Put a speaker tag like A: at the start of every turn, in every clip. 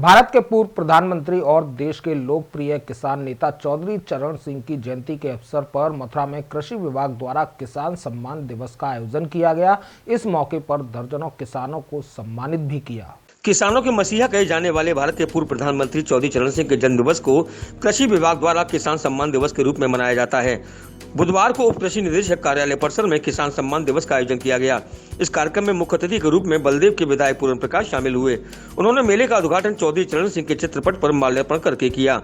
A: भारत के पूर्व प्रधानमंत्री और देश के लोकप्रिय किसान नेता चौधरी चरण सिंह की जयंती के अवसर पर मथुरा में कृषि विभाग द्वारा किसान सम्मान दिवस का आयोजन किया गया। इस मौके पर दर्जनों किसानों को सम्मानित भी किया।
B: किसानों के मसीहा कहे जाने वाले भारत के पूर्व प्रधानमंत्री चौधरी चरण सिंह के जन्म दिवस को कृषि विभाग द्वारा किसान सम्मान दिवस के रूप में मनाया जाता है। बुधवार को उप कृषि निदेशक कार्यालय परिसर में किसान सम्मान दिवस का आयोजन किया गया। इस कार्यक्रम में मुख्य अतिथि के रूप में बलदेव के विधायक पूर्ण प्रकाश शामिल हुए। उन्होंने मेले का उद्घाटन चौधरी चरण सिंह के चित्रपट पर माल्यार्पण करके किया।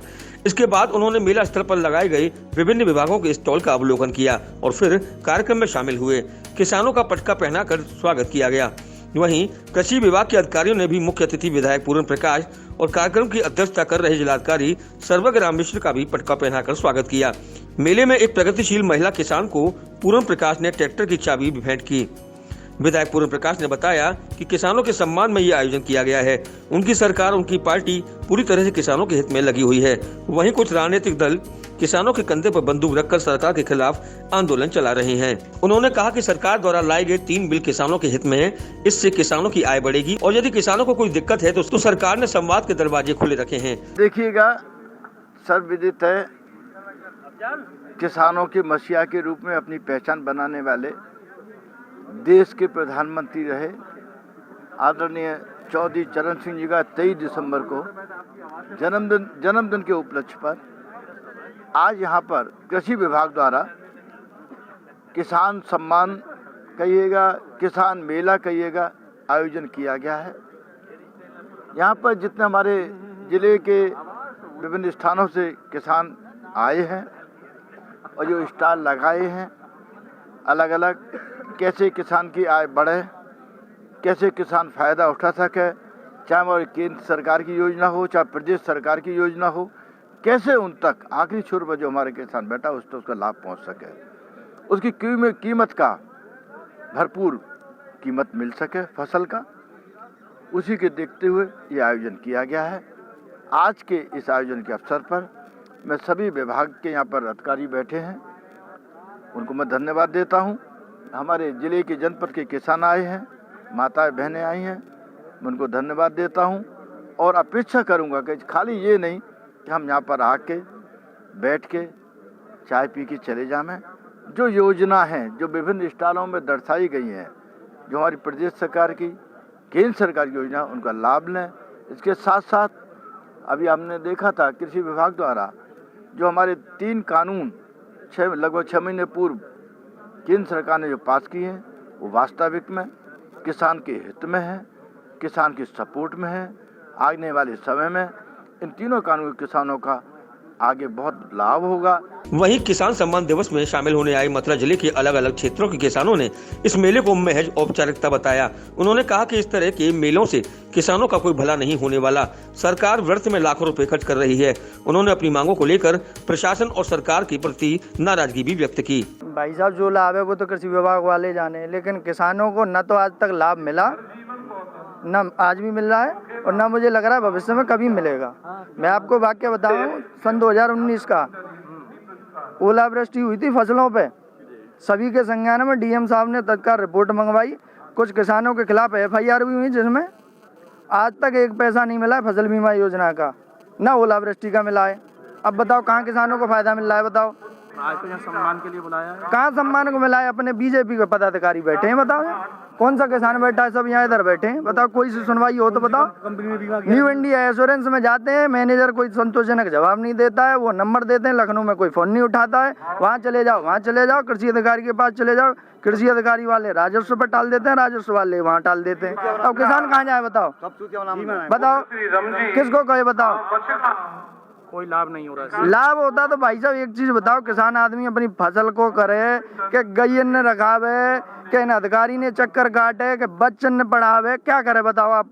B: इसके बाद उन्होंने मेला स्थल पर लगाए गए विभिन्न विभागों के स्टॉल का अवलोकन किया और फिर कार्यक्रम में शामिल हुए। किसानों का पटका पहनाकर स्वागत किया गया। वहीं कृषि विभाग के अधिकारियों ने भी मुख्य अतिथि विधायक पूर्ण प्रकाश और कार्यक्रम की अध्यक्षता कर रहे जिलाधिकारी सर्वग्राम मिश्र का भी पटका पहनाकर स्वागत किया। मेले में एक प्रगतिशील महिला किसान को पूर्ण प्रकाश ने ट्रैक्टर की चाबी भी भेंट की। विधायक पूर्ण प्रकाश ने बताया कि किसानों के सम्मान में ये आयोजन किया गया है। उनकी सरकार, उनकी पार्टी पूरी तरह से किसानों के हित में लगी हुई है। वहीं कुछ राजनीतिक दल किसानों के कंधे पर बंदूक रखकर सरकार के खिलाफ आंदोलन चला रहे हैं। उन्होंने कहा कि सरकार द्वारा लाए गए 3 बिल किसानों के हित में है। इससे किसानों की आय बढ़ेगी और यदि किसानों को कोई दिक्कत है तो सरकार ने संवाद के दरवाजे खुले रखे हैं।
C: देखिएगा, सर्वविदित है, किसानों के मसीहा के रूप में अपनी पहचान बनाने वाले देश के प्रधानमंत्री रहे आदरणीय चौधरी चरण सिंह जी का 23 दिसंबर को जन्मदिन के उपलक्ष्य पर आज यहाँ पर कृषि विभाग द्वारा किसान सम्मान कहिएगा, किसान मेला कहिएगा, आयोजन किया गया है। यहाँ पर जितने हमारे जिले के विभिन्न स्थानों से किसान आए हैं और जो स्टॉल लगाए हैं, अलग अलग कैसे किसान की आय बढ़े, कैसे किसान फ़ायदा उठा सके, चाहे वो केंद्र सरकार की योजना हो, चाहे प्रदेश सरकार की योजना हो, कैसे उन तक आखिरी छोर पर जो हमारे किसान बैठा उस तक उसका लाभ पहुंच सके, उसकी कीमत का भरपूर कीमत मिल सके फसल का, उसी के देखते हुए ये आयोजन किया गया है। आज के इस आयोजन के अवसर पर मैं सभी विभाग के यहाँ पर अधिकारी बैठे हैं, उनको मैं धन्यवाद देता हूँ। हमारे ज़िले के जनपद के किसान आए हैं, माताएं बहनें आई हैं, मैं उनको धन्यवाद देता हूँ और अपेक्षा करूँगा कि खाली ये नहीं कि हम यहाँ पर आके बैठ के चाय पी के चले जाएं। जो योजना है, जो विभिन्न स्टॉलों में दर्शाई गई हैं, जो हमारी प्रदेश सरकार की, केंद्र सरकार की योजना, उनका लाभ लें। इसके साथ साथ अभी हमने देखा था कृषि विभाग द्वारा जो हमारे 3 कानून लगभग 6 महीने पूर्व केंद्र सरकार ने जो पास किए हैं, वो वास्तविक में किसान के हित में है, किसान की सपोर्ट में है। आने वाले समय में इन तीनों कानून किसानों का आगे बहुत लाभ होगा।
B: वहीं किसान सम्मान दिवस में शामिल होने आए मथुरा जिले के अलग अलग क्षेत्रों के किसानों ने इस मेले को महज औपचारिकता बताया। उन्होंने कहा कि इस तरह के मेलों से किसानों का कोई भला नहीं होने वाला। सरकार व्यर्थ में लाखों रुपए खर्च कर रही है। उन्होंने अपनी मांगों को लेकर प्रशासन और सरकार के प्रति नाराजगी भी व्यक्त की।
D: भाई साहब, जो लाभ है वो तो कृषि विभाग वाले जाने, लेकिन किसानों को न तो आज तक लाभ मिला, न आज भी मिल रहा है और न मुझे लग रहा है भविष्य में कभी मिलेगा। मैं आपको वाक्य बताऊं, सन 2019 का ओलावृष्टि हुई थी फसलों पे, सभी के संज्ञान में डीएम साहब ने तत्काल रिपोर्ट मंगवाई। कुछ किसानों के खिलाफ एफआईआर भी हुई, जिसमें आज तक 1 पैसा नहीं मिला है फसल बीमा योजना का, न ओलावृष्टि का मिला है। अब बताओ कहाँ किसानों को फायदा मिल रहा है? बताओ।
E: आज तो यहाँ सम्मान के लिए बुलाया है।
D: कहाँ सम्मान को मिला है? अपने बीजेपी के पदाधिकारी बैठे हैं, बताओ। कौन सा किसान बैठा है? सब यहाँ इधर बैठे हैं, बताओ। कोई सी सुनवाई हो तो बताओ। न्यू इंडिया एश्योरेंस में जाते हैं, मैनेजर कोई संतोषजनक जवाब नहीं देता है। वो नंबर देते हैं, लखनऊ में कोई फोन नहीं उठाता है। वहाँ चले जाओ, वहाँ चले जाओ, कृषि अधिकारी के पास चले जाओ, कृषि अधिकारी वाले राजस्व पर टाल देते हैं, राजस्व वाले वहाँ टाल देते हैं। अब किसान कहाँ जाए? बताओ, बताओ, किसको कहे? बताओ।
E: कोई लाभ नहीं हो रहा है।
D: लाभ होता तो भाई साहब एक चीज बताओ, किसान आदमी अपनी फसल को करे कि गैयन ने रखावे, कि इन अधिकारी ने चक्कर काटे, कि बच्चन ने पढ़ावे, क्या करे बताओ आप?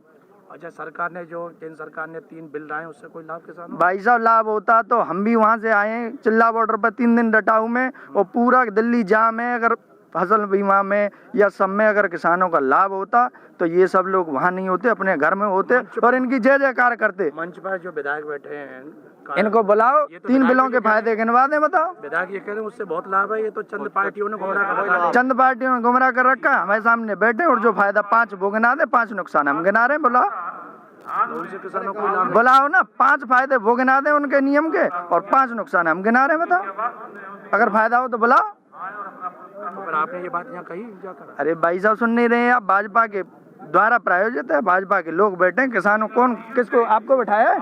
E: अच्छा, सरकार ने जो केंद्र सरकार ने 3 बिल लाए, उससे कोई लाभ किसान?
D: भाई साहब, लाभ होता तो हम भी वहाँ से आए हैं। चिल्ला बॉर्डर पर 3 दिन डटा हूँ मैं, और पूरा दिल्ली जाम है। अगर फसल बीमा में या सब में अगर किसानों का लाभ होता तो ये सब लोग वहाँ नहीं होते, अपने घर में होते और इनकी जय जयकार करते।
E: मंच पर जो विधायक बैठे हैं,
D: इनको बुलाओ, 3 बिलों के फायदे गिनवा दें। बताओ।
E: विधायक ये कह रहे हैं उससे बहुत लाभ है, ये तो चंद पार्टियों ने गुमराह कर रखा है।
D: चंद पार्टियों ने गुमराह कर रखा है। हमारे सामने बैठे और जो फायदा 5 वो गिना दे, 5 नुकसान हम गिना रहे हैं। बुलाओ।
E: तो उनसे किसानों को लाभ
D: बुलाओ ना, 5 फायदे वो गिना दें उनके नियम के और 5 नुकसान हम गिना रहे हैं, बताओ। अगर फायदा हो तो बुलाओ।
E: तो फिर आपने ये बात यहाँ कही जाकर?
D: अरे भाई साहब सुन नहीं रहे हैं आप? भाजपा के द्वारा प्रायोजित है, भाजपा के लोग बैठे हैं, किसानों कौन किसको आपको बैठाया है?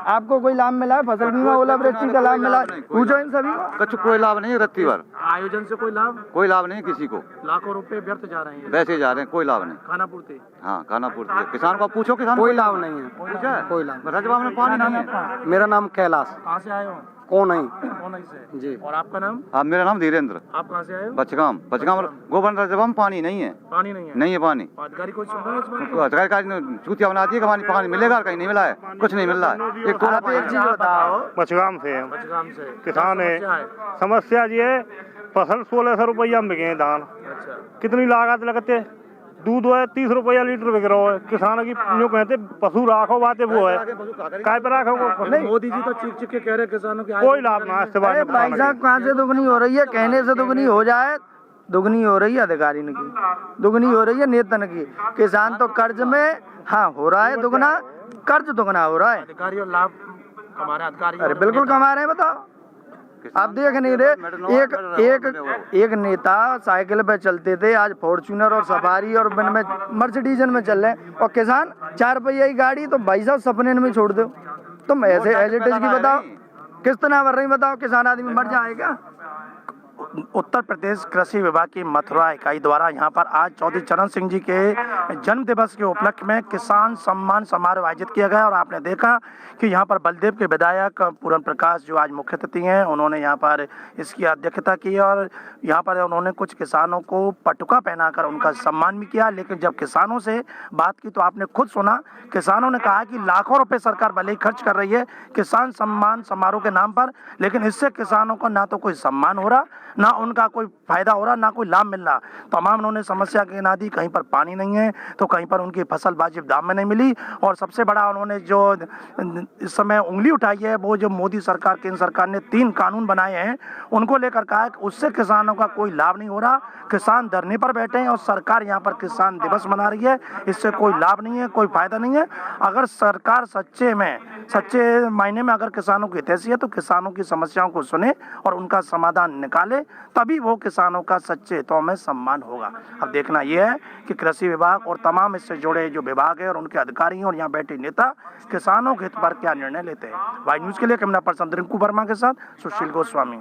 D: आपको कोई लाभ मिला है? फसल बीमा ओलावृष्टि का लाभ मिला है? पूछो इन सभी को।
F: कुछ कोई लाभ नहीं है रत्ती भर,
E: आयोजन से कोई लाभ?
F: कोई लाभ नहीं किसी को,
E: लाखों रुपए व्यर्थ जा रहे हैं,
F: वैसे जा रहे हैं, कोई लाभ नहीं।
E: खाना पूर्ति।
F: हाँ खाना पूर्ति है। किसान को आप पूछो, किसान
G: कोई लाभ नहीं है,
F: पूछा है?
G: कोई लाभ।
F: जवाब में पानी नहीं है।
G: मेरा नाम कैलाश
E: कहाँ से आए हो?
G: कौन नहीं
E: कौन से?
G: जी।
E: और आपका नाम?
F: आप मेरा नाम धीरेन्द्र,
E: आप कहाँ से आए हो?
F: बचगाम गोवर्धन जवाब में पानी नहीं है,
E: पानी नहीं है?
F: नहीं है पानी।
E: अधिकारी कोई सुन रहा है इस बात को?
F: अधिकारी चूतिया बनाती है कि पानी मिलेगा, कहीं नहीं मिला है, कुछ नहीं मिल रहा है। एक
D: आप एक चीज बताओ,
H: बचगाम से हैं,
E: बचगाम से
H: किसान है।
E: समस्या है?
H: समस्या ये है, फसल 1600 रुपया में बिके हैं धान,
E: अच्छा,
H: कितनी लागत लगते, दूध है 30 रुपया लीटर बिक रहा है। किसान की यूँ कहते पशु राखो बातें वो है, काय पर राखो
E: मोदी जी तो चीख चीख के कह रहे हैं किसानों की
H: कोई लाभ ना इससे बाद
D: अरे
H: में
D: भाई साहब कहाँ से दुगनी हो रही है? कहने से दुगनी हो जाए, दुगनी हो रही है अधिकारी की, दुगनी हो रही है नेतन की। किसान तो कर्ज में हाँ हो रहा है दुगना, कर्ज दुगना हो रहा है।
E: अधिकारी और लाभ हमारे अधिकारी
D: अरे
E: और
D: बिल्कुल
E: नेता।
D: कमा रहे हैं, बताओ। आप देख नहीं रहे, एक नेता साइकिल पे चलते थे, आज फॉर्च्यूनर और सफारी और में मर्सिडीजन में चल रहे हैं, और किसान 4 पहिया की गाड़ी तो भाई साहब सपने में छोड़ दो। तुम ऐसे एज इट इज की बताओ, किस्त ना भर रही बताओ, किसान आदमी मर जाएगा।
E: उत्तर प्रदेश कृषि विभाग की मथुरा इकाई द्वारा यहाँ पर आज चौधरी चरण सिंह जी के जन्म दिवस के उपलक्ष्य में किसान सम्मान समारोह आयोजित किया गया। और आपने देखा कि यहाँ पर बलदेव के विधायक पूरन प्रकाश जो आज मुख्य अतिथि हैं, उन्होंने यहाँ पर इसकी अध्यक्षता की और यहाँ पर उन्होंने कुछ किसानों को पटुका पहनाकर उनका सम्मान भी किया। लेकिन जब किसानों से बात की तो आपने खुद सुना, किसानों ने कहा कि लाखों रुपए सरकार भले ही खर्च कर रही है किसान सम्मान समारोह के नाम पर, लेकिन इससे किसानों को ना तो कोई सम्मान हो रहा, ना उनका कोई फायदा हो रहा, ना कोई लाभ मिल रहा। तमाम उन्होंने समस्या गिना दी, कहीं पर पानी नहीं है तो कहीं पर उनकी फसल वाजिब दाम में नहीं मिली। और सबसे बड़ा उन्होंने जो इस समय उंगली उठाई है वो जो मोदी सरकार केंद्र सरकार ने 3 कानून बनाए हैं उनको लेकर कहा कि उससे किसानों का कोई लाभ नहीं हो रहा, किसान धरने पर बैठे हैं और सरकार यहाँ पर किसान दिवस मना रही है, इससे कोई लाभ नहीं है, कोई फायदा नहीं है। अगर सरकार सच्चे मायने में अगर किसानों की हितैषी है तो किसानों की समस्याओं को सुने और उनका समाधान निकाले, तभी वो किसानों का सच्चे हितों में सम्मान होगा। अब देखना यह है कि कृषि विभाग और तमाम इससे जुड़े जो विभाग है और उनके अधिकारी हैं और यहाँ बैठे नेता किसानों के हित पर क्या निर्णय लेते हैं। वाई न्यूज के लिए कैमरा पर्सन रिंकू वर्मा के साथ सुशील गोस्वामी।